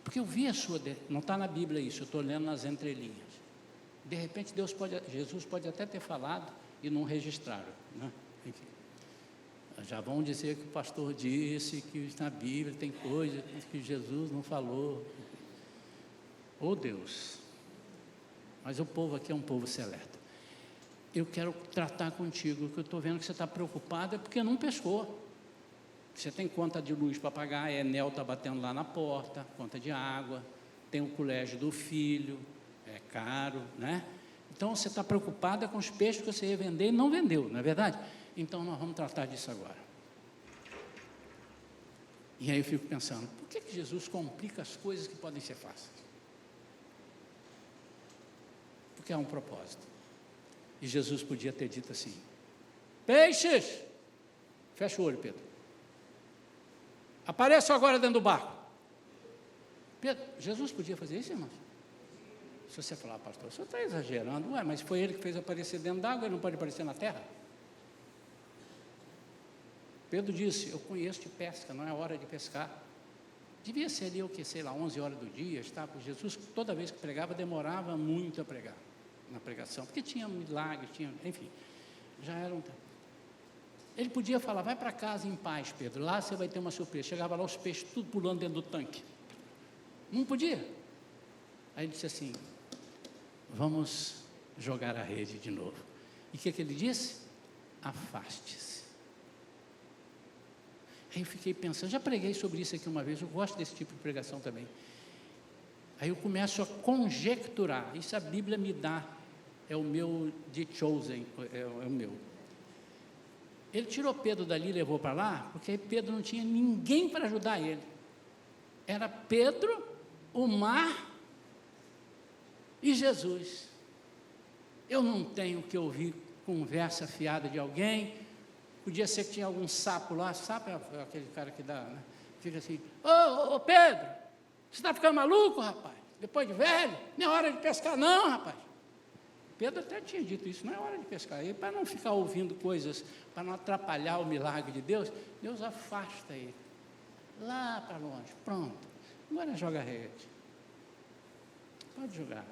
Porque eu vi a sua, não está na Bíblia isso, eu estou lendo nas entrelinhas. De repente Jesus pode até ter falado e não registraram, né? Enfim, já vão dizer que o pastor disse que na Bíblia tem coisa que Jesus não falou. Oh Deus, mas o povo aqui é um povo seleto. Eu quero tratar contigo, que eu estou vendo que você está preocupado, é porque não pescou. Você tem conta de luz para pagar, a Enel está batendo lá na porta, conta de água, tem o colégio do filho, é caro, né? Então você está preocupada com os peixes que você ia vender e não vendeu, não é verdade? Então nós vamos tratar disso agora. E aí eu fico pensando, por que Jesus complica as coisas que podem ser fáceis? Porque há um propósito. E Jesus podia ter dito assim, peixes, fecha o olho, Pedro, apareçam agora dentro do barco. Pedro, Jesus podia fazer isso, irmãos? Se você falar, pastor, o senhor está exagerando, mas foi ele que fez aparecer dentro d'água, ele não pode aparecer na terra? Pedro disse, eu conheço de pesca, não é hora de pescar. Devia ser ali, 11 horas do dia, estava Jesus, toda vez que pregava, demorava muito a pregar, na pregação, porque tinha milagres, enfim, já era um tempo. Ele podia falar, vai para casa em paz, Pedro, lá você vai ter uma surpresa. Chegava lá, os peixes tudo pulando dentro do tanque. Não podia. Aí ele disse assim, vamos jogar a rede de novo. E o que ele disse? Afaste-se. Aí eu fiquei pensando, já preguei sobre isso aqui uma vez, eu gosto desse tipo de pregação também. Aí eu começo a conjecturar, isso a Bíblia me dá, é o meu de Chosen, é o meu. Ele tirou Pedro dali e levou para lá, porque aí Pedro não tinha ninguém para ajudar ele. Era Pedro, o mar e Jesus. Eu não tenho que ouvir conversa fiada de alguém. Podia ser que tinha algum sapo lá, sapo é aquele cara que dá, né? Fica assim, ô Pedro, você está ficando maluco, rapaz? Depois de velho, não é hora de pescar não, rapaz. Pedro até tinha dito isso, não é hora de pescar. E para não ficar ouvindo coisas, para não atrapalhar o milagre de Deus, Deus afasta ele. Lá para longe, pronto. Agora joga a rede. Pode jogar.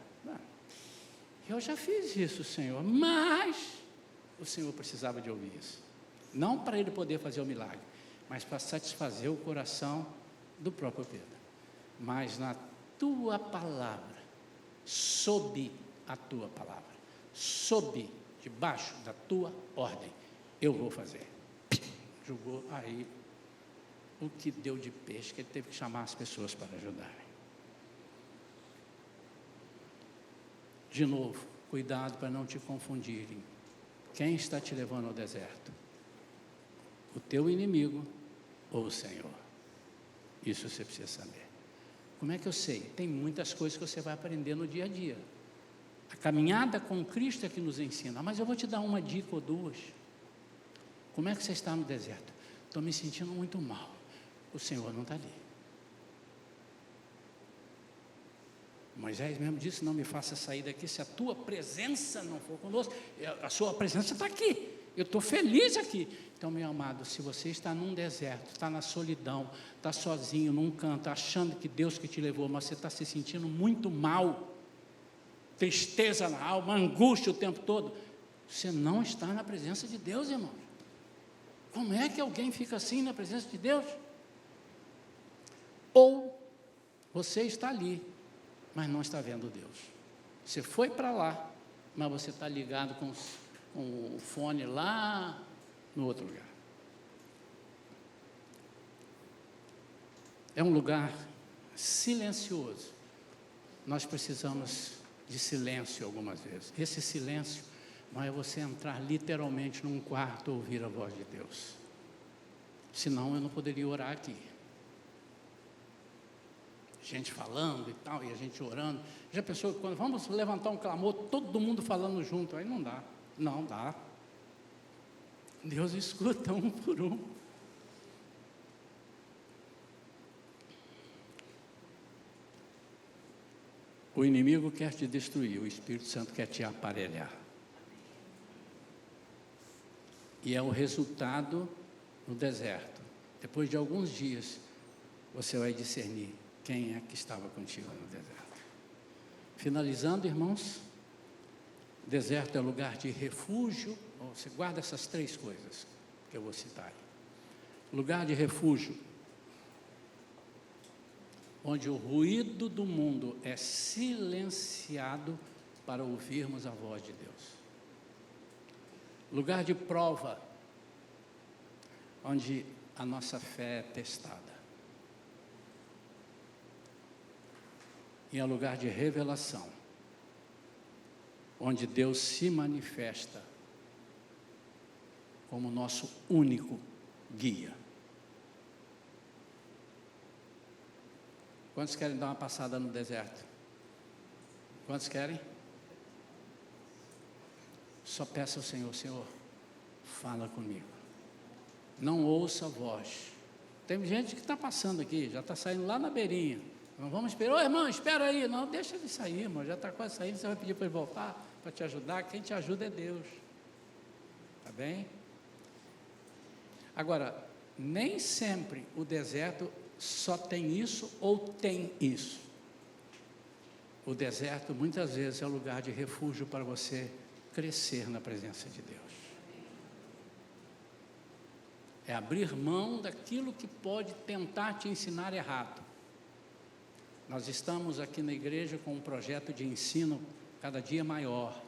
Eu já fiz isso, Senhor, mas o Senhor precisava de ouvir isso. Não para ele poder fazer o milagre, mas para satisfazer o coração do próprio Pedro. Mas na tua palavra, sob a tua palavra, sob, debaixo da tua ordem, eu vou fazer. Jogou aí o que deu de peixe, que ele teve que chamar as pessoas para ajudarem. De novo, cuidado para não te confundirem. Quem está te levando ao deserto? O teu inimigo ou o Senhor? Isso você precisa saber. Como é que eu sei? Tem muitas coisas que você vai aprender no dia a dia. A caminhada com Cristo é que nos ensina. Mas eu vou te dar uma dica ou duas. Como é que você está no deserto? Estou me sentindo muito mal. O Senhor não está ali. Moisés mesmo disse, não me faça sair daqui se a tua presença não for conosco. A sua presença está aqui, eu estou feliz aqui. Então, meu amado, se você está num deserto, está na solidão, está sozinho num canto, achando que Deus que te levou, mas você está se sentindo muito mal, tristeza na alma, angústia o tempo todo, você não está na presença de Deus, irmão. Como é que alguém fica assim na presença de Deus? Ou você está ali, mas não está vendo Deus. Você foi para lá, mas você está ligado com o fone lá no outro lugar. É um lugar silencioso. Nós precisamos de silêncio algumas vezes. Esse silêncio Não é você entrar literalmente num quarto e ouvir a voz de Deus. Senão eu não poderia orar aqui. Gente falando e tal, e a gente orando. Já pensou que quando vamos levantar um clamor, todo mundo falando junto, aí não dá. Não dá. Deus escuta um por um. O inimigo quer te destruir, o Espírito Santo quer te aparelhar. E é o resultado no deserto. Depois de alguns dias, você vai discernir quem é que estava contigo no deserto. Finalizando, irmãos, deserto é lugar de refúgio. Você guarda essas 3 coisas que eu vou citar aí. Lugar de refúgio, onde o ruído do mundo é silenciado para ouvirmos a voz de Deus. Lugar de prova, onde a nossa fé é testada. E é lugar de revelação, onde Deus se manifesta como nosso único guia. Quantos querem dar uma passada no deserto? Quantos querem? Só peça ao Senhor, Senhor, fala comigo. Não ouça a voz. Tem gente que está passando aqui, já está saindo lá na beirinha. Não vamos esperar, ô irmão, espera aí. Não, deixa ele sair, irmão, já está quase saindo, você vai pedir para ele voltar, para te ajudar. Quem te ajuda é Deus. Está bem? Agora, nem sempre o deserto só tem isso ou tem isso. O deserto muitas vezes é um lugar de refúgio para você crescer na presença de Deus. É abrir mão daquilo que pode tentar te ensinar errado. Nós estamos aqui na igreja com um projeto de ensino cada dia maior.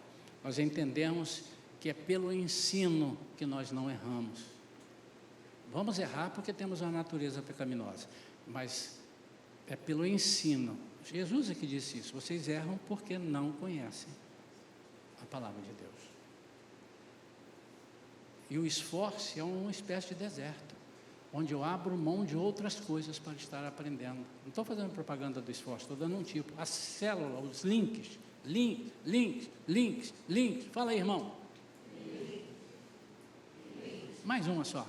Nós entendemos que é pelo ensino que nós não erramos. Vamos errar porque temos uma natureza pecaminosa, mas é pelo ensino. Jesus é que disse isso, vocês erram porque não conhecem a palavra de Deus. E o esforço é uma espécie de deserto, onde eu abro mão de outras coisas para estar aprendendo. Não estou fazendo propaganda do esforço, estou dando um tipo. A célula, os links. Fala aí, irmão. Mais uma só.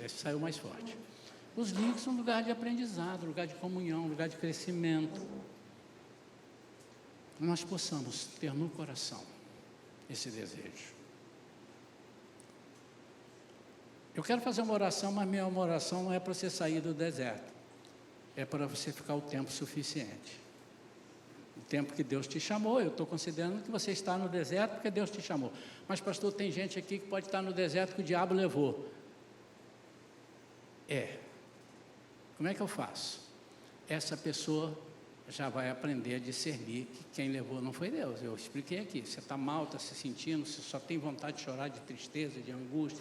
Esse saiu mais forte. Os links são lugar de aprendizado, lugar de comunhão, lugar de crescimento. Nós possamos ter no coração esse desejo. Eu quero fazer uma oração, mas minha oração não é para você sair do deserto. É para você ficar o tempo suficiente. O tempo que Deus te chamou. Eu estou considerando que você está no deserto porque Deus te chamou. Mas pastor, tem gente aqui que pode estar no deserto que o diabo levou. Como é que eu faço? Essa pessoa já vai aprender a discernir que quem levou não foi Deus. Eu expliquei aqui. Você está mal, está se sentindo, você só tem vontade de chorar, de tristeza, de angústia,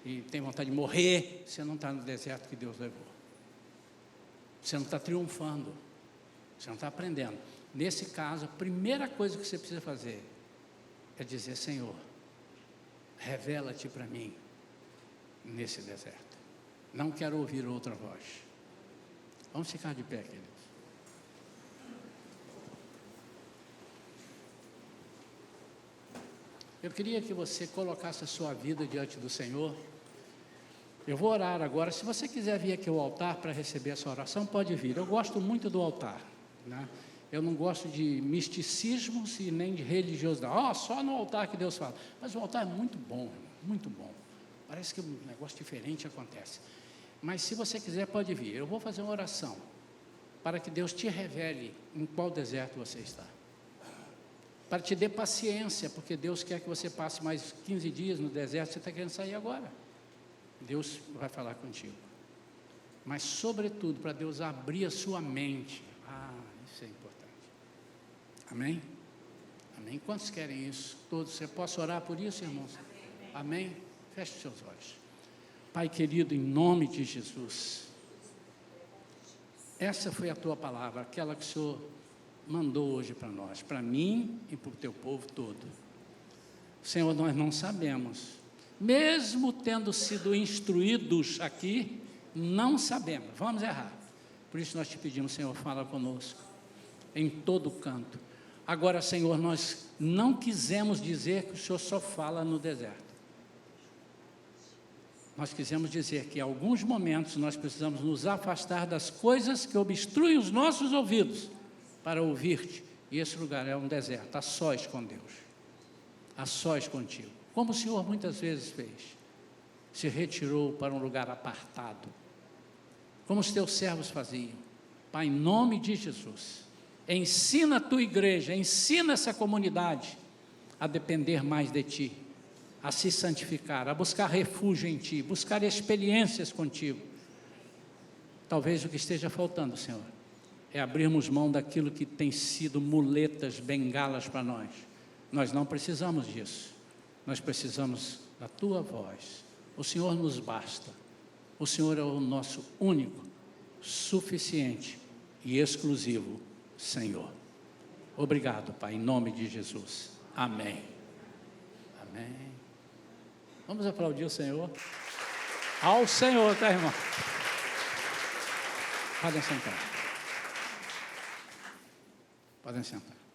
e tem vontade de morrer, você não está no deserto que Deus levou. Você não está triunfando. Você não está aprendendo. Nesse caso, a primeira coisa que você precisa fazer é dizer, Senhor, revela-te para mim nesse deserto. Não quero ouvir outra voz. Vamos ficar de pé, queridos. Eu queria que você colocasse a sua vida diante do Senhor. Eu vou orar agora. Se você quiser vir aqui ao altar para receber essa oração, pode vir. Eu gosto muito do altar, né? Eu não gosto de misticismos e nem de religiosidade. Só no altar que Deus fala. Mas o altar é muito bom, irmão, muito bom. Parece que um negócio diferente acontece. Mas se você quiser, pode vir. Eu vou fazer uma oração para que Deus te revele em qual deserto você está. Para te dê paciência, porque Deus quer que você passe mais 15 dias no deserto, você está querendo sair agora. Deus vai falar contigo. Mas, sobretudo, para Deus abrir a sua mente. Isso é importante. Amém? Amém? Quantos querem isso? Todos. Você possa orar por isso, irmãos? Amém? Feche os seus olhos. Pai querido, em nome de Jesus, essa foi a tua palavra, aquela que o Senhor mandou hoje para nós, para mim e para o teu povo todo. Senhor, nós não sabemos. Mesmo tendo sido instruídos aqui, não sabemos, vamos errar. Por isso nós te pedimos, Senhor, fala conosco, em todo canto. Agora, Senhor, nós não quisemos dizer que o Senhor só fala no deserto. Nós quisemos dizer que em alguns momentos nós precisamos nos afastar das coisas que obstruem os nossos ouvidos para ouvir-te. E esse lugar é um deserto, a sós com Deus, a sós contigo. Como o Senhor muitas vezes fez, se retirou para um lugar apartado, como os teus servos faziam. Pai, em nome de Jesus, ensina a tua igreja, ensina essa comunidade a depender mais de ti, a se santificar, a buscar refúgio em ti, buscar experiências contigo. Talvez o que esteja faltando, Senhor, é abrirmos mão daquilo que tem sido muletas, bengalas para nós. Nós não precisamos disso, nós precisamos da tua voz. O Senhor nos basta, o Senhor é o nosso único, suficiente e exclusivo Senhor. Obrigado, Pai, em nome de Jesus. Amém. Amém. Vamos aplaudir o Senhor. Ao Senhor, tá, irmão? Podem sentar. Podem sentar.